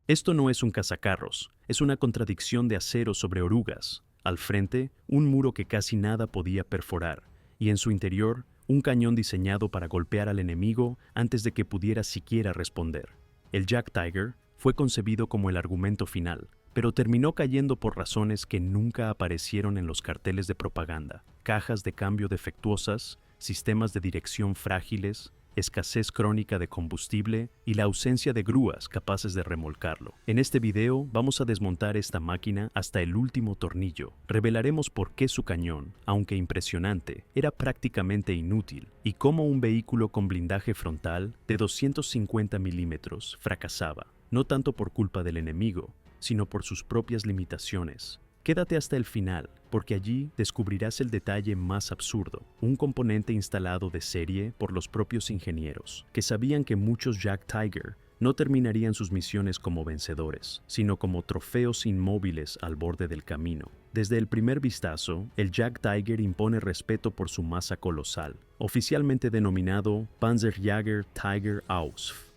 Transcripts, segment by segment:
Esto no es un cazacarros, es una contradicción de acero sobre orugas. Al frente, un muro que casi nada podía perforar, y en su interior, un cañón diseñado para golpear al enemigo antes de que pudiera siquiera responder. El Jagdtiger fue concebido como el argumento final, pero terminó cayendo por razones que nunca aparecieron en los carteles de propaganda: cajas de cambio defectuosas, sistemas de dirección frágiles, escasez crónica de combustible y la ausencia de grúas capaces de remolcarlo. En este video vamos a desmontar esta máquina hasta el último tornillo. Revelaremos por qué su cañón, aunque impresionante, era prácticamente inútil y cómo un vehículo con blindaje frontal de 250 milímetros fracasaba, no tanto por culpa del enemigo, sino por sus propias limitaciones. Quédate hasta el final, porque allí descubrirás el detalle más absurdo: un componente instalado de serie por los propios ingenieros, que sabían que muchos Jagdtiger no terminarían sus misiones como vencedores, sino como trofeos inmóviles al borde del camino. Desde el primer vistazo, el Jagdtiger impone respeto por su masa colosal, oficialmente denominado Panzerjäger Tiger Ausf.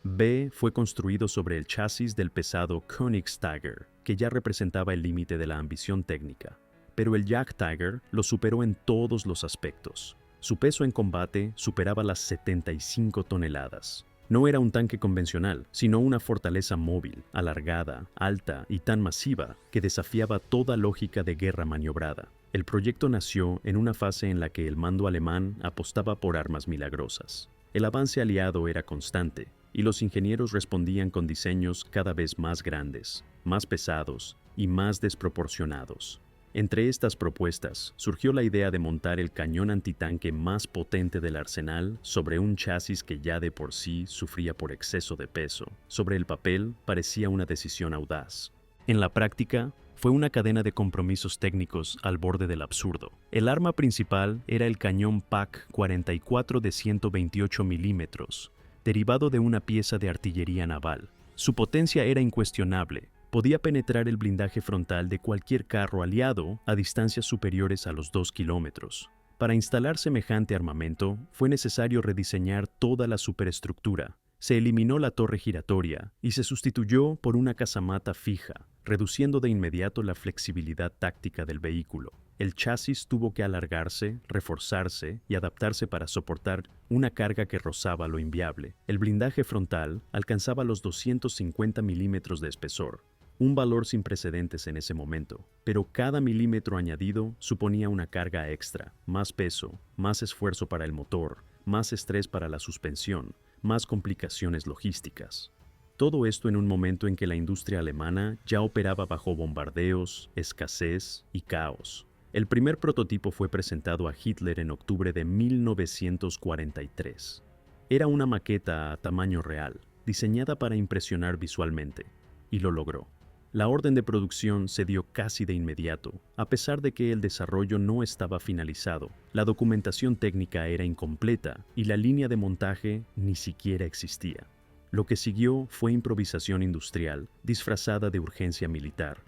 B fue construido sobre el chasis del pesado Königstiger, que ya representaba el límite de la ambición técnica. Pero el Jagdtiger lo superó en todos los aspectos. Su peso en combate superaba las 75 toneladas. No era un tanque convencional, sino una fortaleza móvil, alargada, alta y tan masiva que desafiaba toda lógica de guerra maniobrada. El proyecto nació en una fase en la que el mando alemán apostaba por armas milagrosas. El avance aliado era constante, y los ingenieros respondían con diseños cada vez más grandes, más pesados y más desproporcionados. Entre estas propuestas surgió la idea de montar el cañón antitanque más potente del arsenal sobre un chasis que ya de por sí sufría por exceso de peso. Sobre el papel parecía una decisión audaz. En la práctica, fue una cadena de compromisos técnicos al borde del absurdo. El arma principal era el cañón PaK-44 de 128 milímetros, derivado de una pieza de artillería naval. Su potencia era incuestionable. Podía penetrar el blindaje frontal de cualquier carro aliado a distancias superiores a los 2 kilómetros. Para instalar semejante armamento, fue necesario rediseñar toda la superestructura. Se eliminó la torre giratoria y se sustituyó por una casamata fija, reduciendo de inmediato la flexibilidad táctica del vehículo. El chasis tuvo que alargarse, reforzarse y adaptarse para soportar una carga que rozaba lo inviable. El blindaje frontal alcanzaba los 250 milímetros de espesor, un valor sin precedentes en ese momento, pero cada milímetro añadido suponía una carga extra: más peso, más esfuerzo para el motor, más estrés para la suspensión, más complicaciones logísticas. Todo esto en un momento en que la industria alemana ya operaba bajo bombardeos, escasez y caos. El primer prototipo fue presentado a Hitler en octubre de 1943. Era una maqueta a tamaño real, diseñada para impresionar visualmente, y lo logró. La orden de producción se dio casi de inmediato, a pesar de que el desarrollo no estaba finalizado. La documentación técnica era incompleta y la línea de montaje ni siquiera existía. Lo que siguió fue improvisación industrial disfrazada de urgencia militar.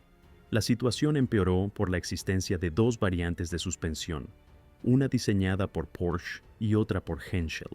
La situación empeoró por la existencia de dos variantes de suspensión, una diseñada por Porsche y otra por Henschel.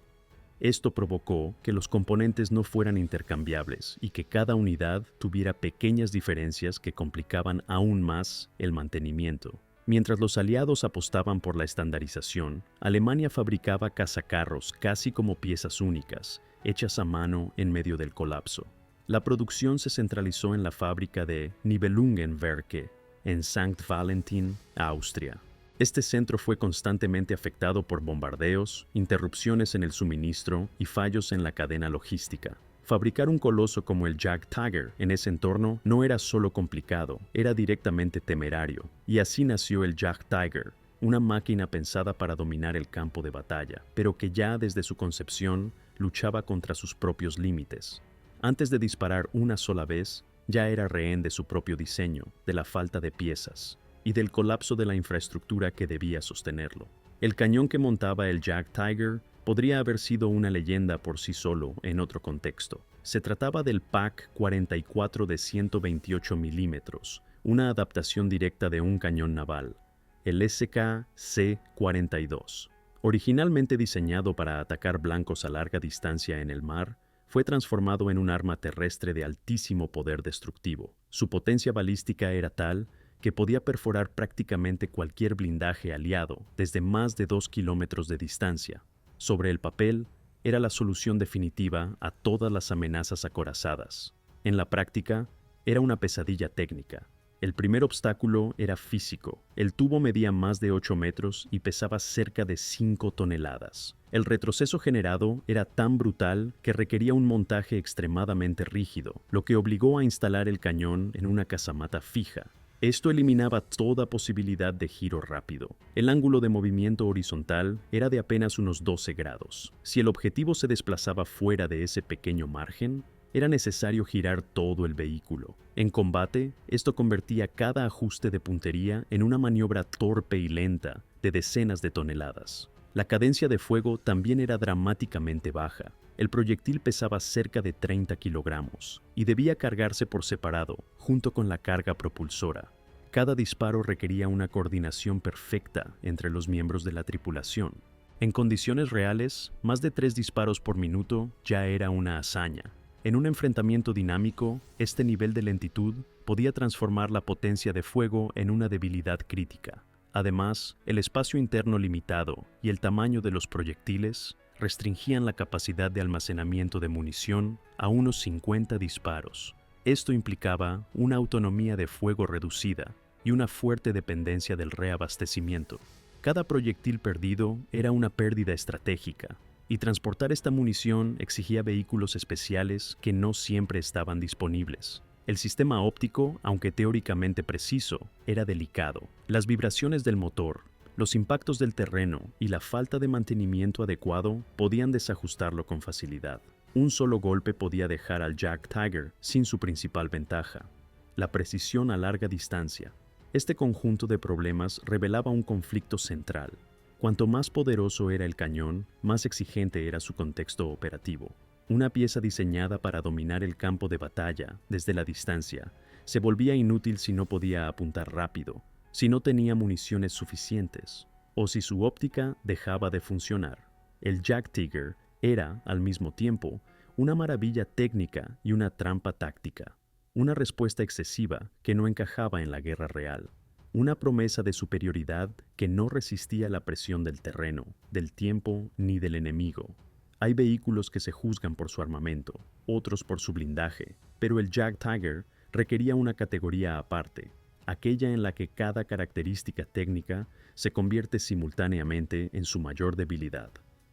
Esto provocó que los componentes no fueran intercambiables y que cada unidad tuviera pequeñas diferencias que complicaban aún más el mantenimiento. Mientras los aliados apostaban por la estandarización, Alemania fabricaba cazacarros casi como piezas únicas, hechas a mano en medio del colapso. La producción se centralizó en la fábrica de Nibelungenwerke, en St. Valentin, Austria. Este centro fue constantemente afectado por bombardeos, interrupciones en el suministro y fallos en la cadena logística. Fabricar un coloso como el Jagdtiger en ese entorno no era solo complicado, era directamente temerario. Y así nació el Jagdtiger, una máquina pensada para dominar el campo de batalla, pero que ya desde su concepción luchaba contra sus propios límites. Antes de disparar una sola vez, ya era rehén de su propio diseño, de la falta de piezas y del colapso de la infraestructura que debía sostenerlo. El cañón que montaba el Jagdtiger podría haber sido una leyenda por sí solo en otro contexto. Se trataba del PaK-44 de 128 milímetros, una adaptación directa de un cañón naval, el SK-C-42. Originalmente diseñado para atacar blancos a larga distancia en el mar, fue transformado en un arma terrestre de altísimo poder destructivo. Su potencia balística era tal que podía perforar prácticamente cualquier blindaje aliado desde más de 2 kilómetros de distancia. Sobre el papel, era la solución definitiva a todas las amenazas acorazadas. En la práctica, era una pesadilla técnica. El primer obstáculo era físico. El tubo medía más de 8 metros y pesaba cerca de 5 toneladas. El retroceso generado era tan brutal que requería un montaje extremadamente rígido, lo que obligó a instalar el cañón en una casamata fija. Esto eliminaba toda posibilidad de giro rápido. El ángulo de movimiento horizontal era de apenas unos 12 grados. Si el objetivo se desplazaba fuera de ese pequeño margen, era necesario girar todo el vehículo. En combate, esto convertía cada ajuste de puntería en una maniobra torpe y lenta de decenas de toneladas. La cadencia de fuego también era dramáticamente baja. El proyectil pesaba cerca de 30 kilogramos y debía cargarse por separado, junto con la carga propulsora. Cada disparo requería una coordinación perfecta entre los miembros de la tripulación. En condiciones reales, más de 3 disparos por minuto ya era una hazaña. En un enfrentamiento dinámico, este nivel de lentitud podía transformar la potencia de fuego en una debilidad crítica. Además, el espacio interno limitado y el tamaño de los proyectiles restringían la capacidad de almacenamiento de munición a unos 50 disparos. Esto implicaba una autonomía de fuego reducida y una fuerte dependencia del reabastecimiento. Cada proyectil perdido era una pérdida estratégica, y transportar esta munición exigía vehículos especiales que no siempre estaban disponibles. El sistema óptico, aunque teóricamente preciso, era delicado. Las vibraciones del motor, los impactos del terreno y la falta de mantenimiento adecuado podían desajustarlo con facilidad. Un solo golpe podía dejar al Jack Tiger sin su principal ventaja: la precisión a larga distancia. Este conjunto de problemas revelaba un conflicto central. Cuanto más poderoso era el cañón, más exigente era su contexto operativo. Una pieza diseñada para dominar el campo de batalla desde la distancia se volvía inútil si no podía apuntar rápido, si no tenía municiones suficientes, o si su óptica dejaba de funcionar. El Jack Tiger era, al mismo tiempo, una maravilla técnica y una trampa táctica, una respuesta excesiva que no encajaba en la guerra real. Una promesa de superioridad que no resistía la presión del terreno, del tiempo ni del enemigo. Hay vehículos que se juzgan por su armamento, otros por su blindaje, pero el Jack Tiger requería una categoría aparte, aquella en la que cada característica técnica se convierte simultáneamente en su mayor debilidad.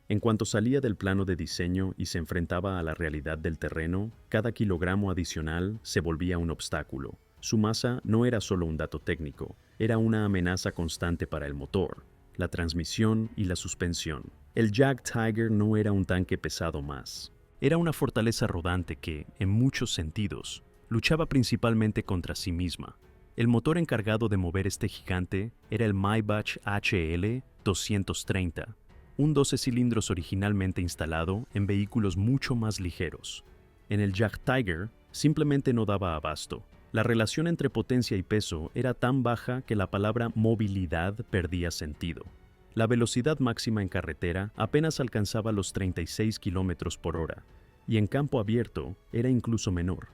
En cuanto salía del plano de diseño y se enfrentaba a la realidad del terreno, cada kilogramo adicional se volvía un obstáculo. Su masa no era solo un dato técnico, era una amenaza constante para el motor, la transmisión y la suspensión. El Jack Tiger no era un tanque pesado más. Era una fortaleza rodante que, en muchos sentidos, luchaba principalmente contra sí misma. El motor encargado de mover este gigante era el Maybach HL 230, un 12 cilindros originalmente instalado en vehículos mucho más ligeros. En el Jack Tiger simplemente no daba abasto. La relación entre potencia y peso era tan baja que la palabra movilidad perdía sentido. La velocidad máxima en carretera apenas alcanzaba los 36 kilómetros por hora, y en campo abierto era incluso menor.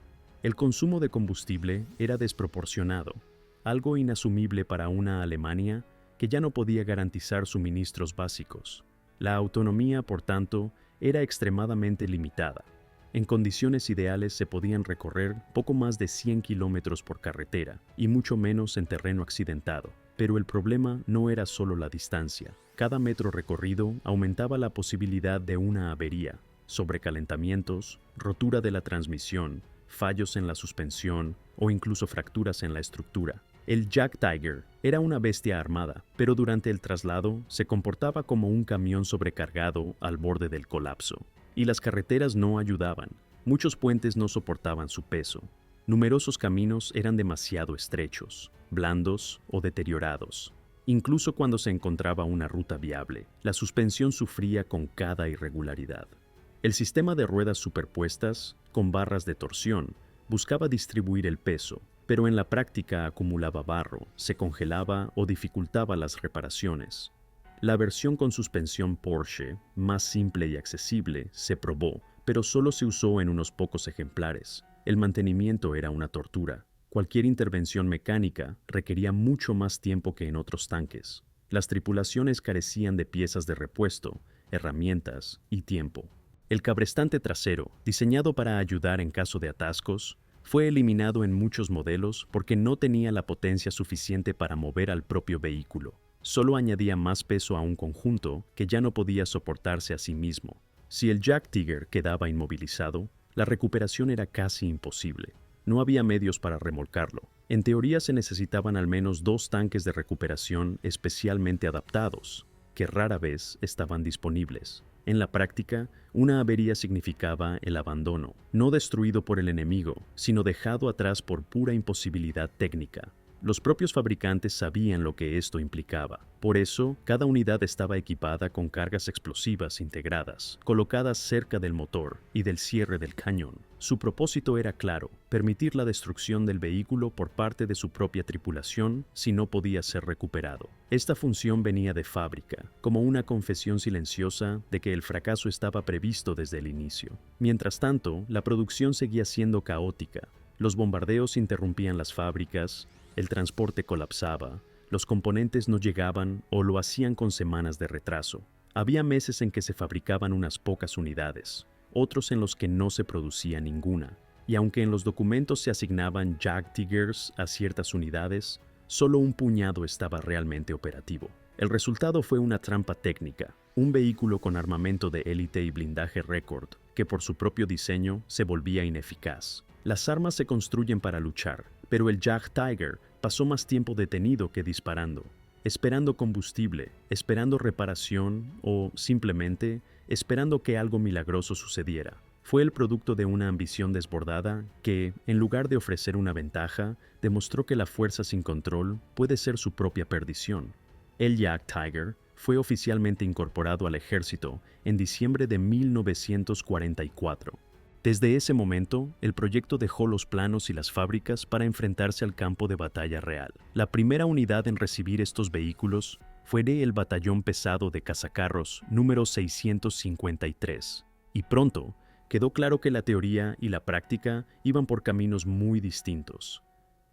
El consumo de combustible era desproporcionado, algo inasumible para una Alemania que ya no podía garantizar suministros básicos. La autonomía, por tanto, era extremadamente limitada. En condiciones ideales se podían recorrer poco más de 100 kilómetros por carretera y mucho menos en terreno accidentado. Pero el problema no era solo la distancia. Cada metro recorrido aumentaba la posibilidad de una avería, sobrecalentamientos, rotura de la transmisión, fallos en la suspensión o incluso fracturas en la estructura. El Jack Tiger era una bestia armada, pero durante el traslado se comportaba como un camión sobrecargado al borde del colapso. Y las carreteras no ayudaban. Muchos puentes no soportaban su peso. Numerosos caminos eran demasiado estrechos, blandos o deteriorados. Incluso cuando se encontraba una ruta viable, la suspensión sufría con cada irregularidad. El sistema de ruedas superpuestas, con barras de torsión, buscaba distribuir el peso, pero en la práctica acumulaba barro, se congelaba o dificultaba las reparaciones. La versión con suspensión Porsche, más simple y accesible, se probó, pero solo se usó en unos pocos ejemplares. El mantenimiento era una tortura. Cualquier intervención mecánica requería mucho más tiempo que en otros tanques. Las tripulaciones carecían de piezas de repuesto, herramientas y tiempo. El cabrestante trasero, diseñado para ayudar en caso de atascos, fue eliminado en muchos modelos porque no tenía la potencia suficiente para mover al propio vehículo. Solo añadía más peso a un conjunto que ya no podía soportarse a sí mismo. Si el Jack Tiger quedaba inmovilizado, la recuperación era casi imposible. No había medios para remolcarlo. En teoría se necesitaban al menos 2 tanques de recuperación especialmente adaptados, que rara vez estaban disponibles. En la práctica, una avería significaba el abandono, no destruido por el enemigo, sino dejado atrás por pura imposibilidad técnica. Los propios fabricantes sabían lo que esto implicaba. Por eso, cada unidad estaba equipada con cargas explosivas integradas, colocadas cerca del motor y del cierre del cañón. Su propósito era claro: permitir la destrucción del vehículo por parte de su propia tripulación si no podía ser recuperado. Esta función venía de fábrica, como una confesión silenciosa de que el fracaso estaba previsto desde el inicio. Mientras tanto, la producción seguía siendo caótica. Los bombardeos interrumpían las fábricas, el transporte colapsaba, los componentes no llegaban o lo hacían con semanas de retraso. Había meses en que se fabricaban unas pocas unidades, otros en los que no se producía ninguna. Y aunque en los documentos se asignaban Jack Tigers a ciertas unidades, solo un puñado estaba realmente operativo. El resultado fue una trampa técnica, un vehículo con armamento de élite y blindaje récord, que por su propio diseño se volvía ineficaz. Las armas se construyen para luchar, pero el Jack Tiger pasó más tiempo detenido que disparando, esperando combustible, esperando reparación o, simplemente, esperando que algo milagroso sucediera. Fue el producto de una ambición desbordada que, en lugar de ofrecer una ventaja, demostró que la fuerza sin control puede ser su propia perdición. El Jack Tiger fue oficialmente incorporado al ejército en diciembre de 1944. Desde ese momento, el proyecto dejó los planos y las fábricas para enfrentarse al campo de batalla real. La primera unidad en recibir estos vehículos fue el Batallón Pesado de Cazacarros número 653, y pronto quedó claro que la teoría y la práctica iban por caminos muy distintos.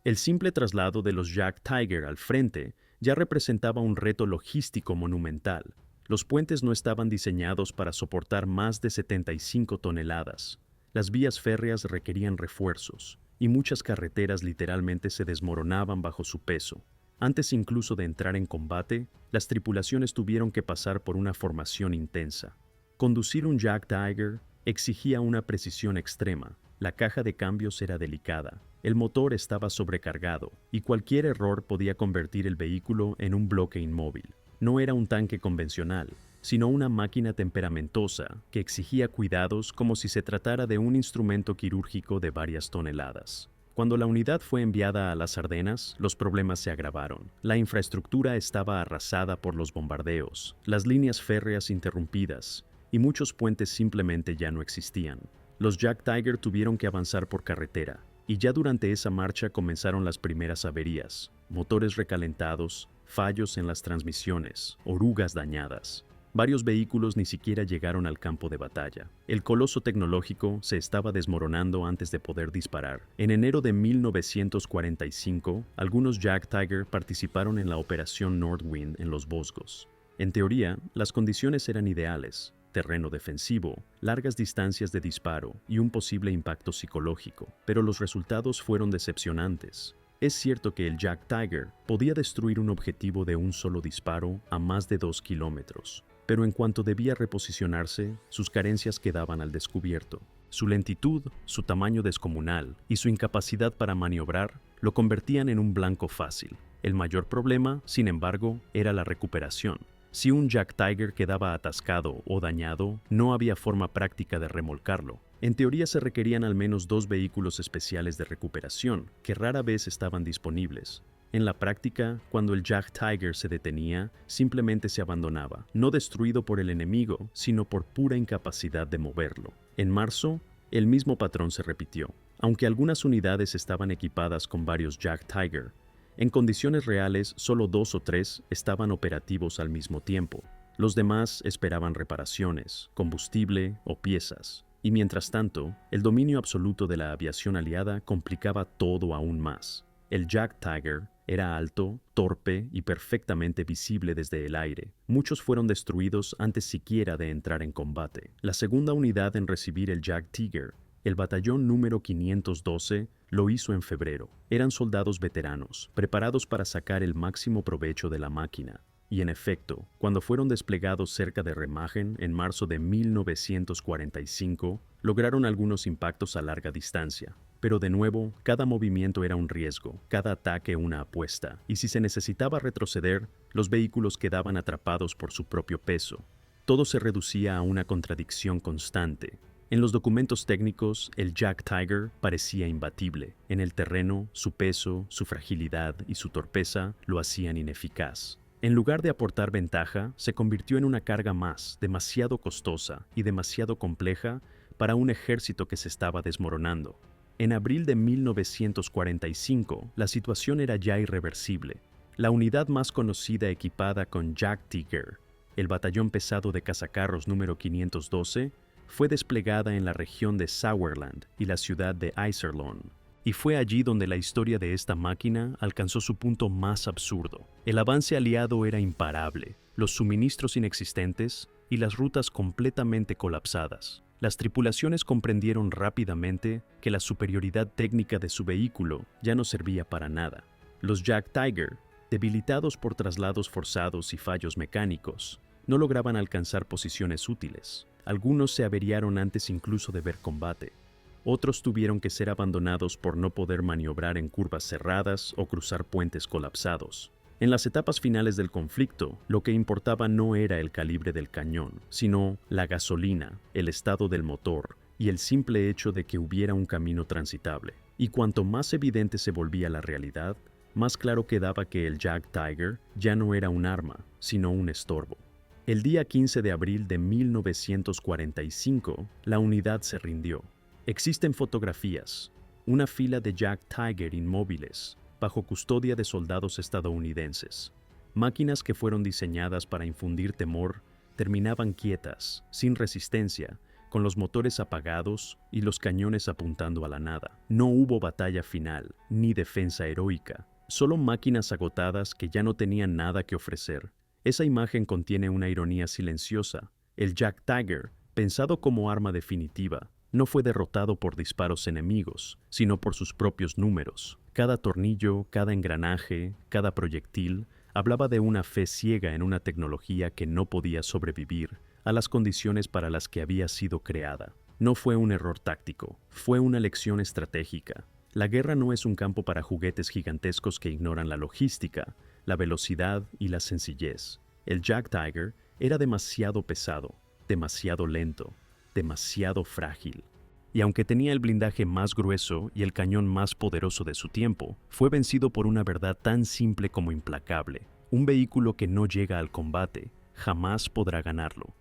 El simple traslado de los Jack Tiger al frente ya representaba un reto logístico monumental. Los puentes no estaban diseñados para soportar más de 75 toneladas. Las vías férreas requerían refuerzos, y muchas carreteras literalmente se desmoronaban bajo su peso. Antes incluso de entrar en combate, las tripulaciones tuvieron que pasar por una formación intensa. Conducir un Jack Tiger exigía una precisión extrema. La caja de cambios era delicada, el motor estaba sobrecargado, y cualquier error podía convertir el vehículo en un bloque inmóvil. No era un tanque convencional, sino una máquina temperamentosa que exigía cuidados como si se tratara de un instrumento quirúrgico de varias toneladas. Cuando la unidad fue enviada a las Ardenas, los problemas se agravaron. La infraestructura estaba arrasada por los bombardeos, las líneas férreas interrumpidas, y muchos puentes simplemente ya no existían. Los Jack Tiger tuvieron que avanzar por carretera, y ya durante esa marcha comenzaron las primeras averías: motores recalentados, fallos en las transmisiones, orugas dañadas. Varios vehículos ni siquiera llegaron al campo de batalla. El coloso tecnológico se estaba desmoronando antes de poder disparar. En enero de 1945, algunos Jack Tiger participaron en la Operación Northwind en los Vosgos. En teoría, las condiciones eran ideales: terreno defensivo, largas distancias de disparo y un posible impacto psicológico, pero los resultados fueron decepcionantes. Es cierto que el Jack Tiger podía destruir un objetivo de un solo disparo a más de 2 kilómetros, pero en cuanto debía reposicionarse, sus carencias quedaban al descubierto. Su lentitud, su tamaño descomunal y su incapacidad para maniobrar lo convertían en un blanco fácil. El mayor problema, sin embargo, era la recuperación. Si un Jack Tiger quedaba atascado o dañado, no había forma práctica de remolcarlo. En teoría se requerían al menos 2 vehículos especiales de recuperación, que rara vez estaban disponibles. En la práctica, cuando el Jack Tiger se detenía, simplemente se abandonaba, no destruido por el enemigo, sino por pura incapacidad de moverlo. En marzo, el mismo patrón se repitió. Aunque algunas unidades estaban equipadas con varios Jack Tiger, En condiciones reales, solo 2 o 3 estaban operativos al mismo tiempo. Los demás esperaban reparaciones, combustible o piezas. Y mientras tanto, el dominio absoluto de la aviación aliada complicaba todo aún más. El Jack Tiger era alto, torpe y perfectamente visible desde el aire. Muchos fueron destruidos antes siquiera de entrar en combate. La segunda unidad en recibir el Jack Tiger, el batallón número 512, lo hizo en febrero. Eran soldados veteranos, preparados para sacar el máximo provecho de la máquina. Y en efecto, cuando fueron desplegados cerca de Remagen en marzo de 1945, lograron algunos impactos a larga distancia. Pero de nuevo, cada movimiento era un riesgo, cada ataque una apuesta, y si se necesitaba retroceder, los vehículos quedaban atrapados por su propio peso. Todo se reducía a una contradicción constante. En los documentos técnicos, el Jack Tiger parecía imbatible. En el terreno, su peso, su fragilidad y su torpeza lo hacían ineficaz. En lugar de aportar ventaja, se convirtió en una carga más, demasiado costosa y demasiado compleja para un ejército que se estaba desmoronando. En abril de 1945, la situación era ya irreversible. La unidad más conocida equipada con Jack Tiger, el batallón pesado de cazacarros número 512, fue desplegada en la región de Sauerland y la ciudad de Iserlohn. Y fue allí donde la historia de esta máquina alcanzó su punto más absurdo. El avance aliado era imparable, los suministros inexistentes y las rutas completamente colapsadas. Las tripulaciones comprendieron rápidamente que la superioridad técnica de su vehículo ya no servía para nada. Los Jack Tiger, debilitados por traslados forzados y fallos mecánicos, no lograban alcanzar posiciones útiles. Algunos se averiaron antes incluso de ver combate. Otros tuvieron que ser abandonados por no poder maniobrar en curvas cerradas o cruzar puentes colapsados. En las etapas finales del conflicto, lo que importaba no era el calibre del cañón, sino la gasolina, el estado del motor y el simple hecho de que hubiera un camino transitable. Y cuanto más evidente se volvía la realidad, más claro quedaba que el Jack Tiger ya no era un arma, sino un estorbo. El día 15 de abril de 1945, la unidad se rindió. Existen fotografías, una fila de Jack Tiger inmóviles, bajo custodia de soldados estadounidenses. Máquinas que fueron diseñadas para infundir temor terminaban quietas, sin resistencia, con los motores apagados y los cañones apuntando a la nada. No hubo batalla final, ni defensa heroica, solo máquinas agotadas que ya no tenían nada que ofrecer. Esa imagen contiene una ironía silenciosa. El Jack Tiger, pensado como arma definitiva, no fue derrotado por disparos enemigos, sino por sus propios números. Cada tornillo, cada engranaje, cada proyectil hablaba de una fe ciega en una tecnología que no podía sobrevivir a las condiciones para las que había sido creada. No fue un error táctico, fue una lección estratégica. La guerra no es un campo para juguetes gigantescos que ignoran la logística, la velocidad y la sencillez. El Jack Tiger era demasiado pesado, demasiado lento, demasiado frágil. Y aunque tenía el blindaje más grueso y el cañón más poderoso de su tiempo, fue vencido por una verdad tan simple como implacable. Un vehículo que no llega al combate jamás podrá ganarlo.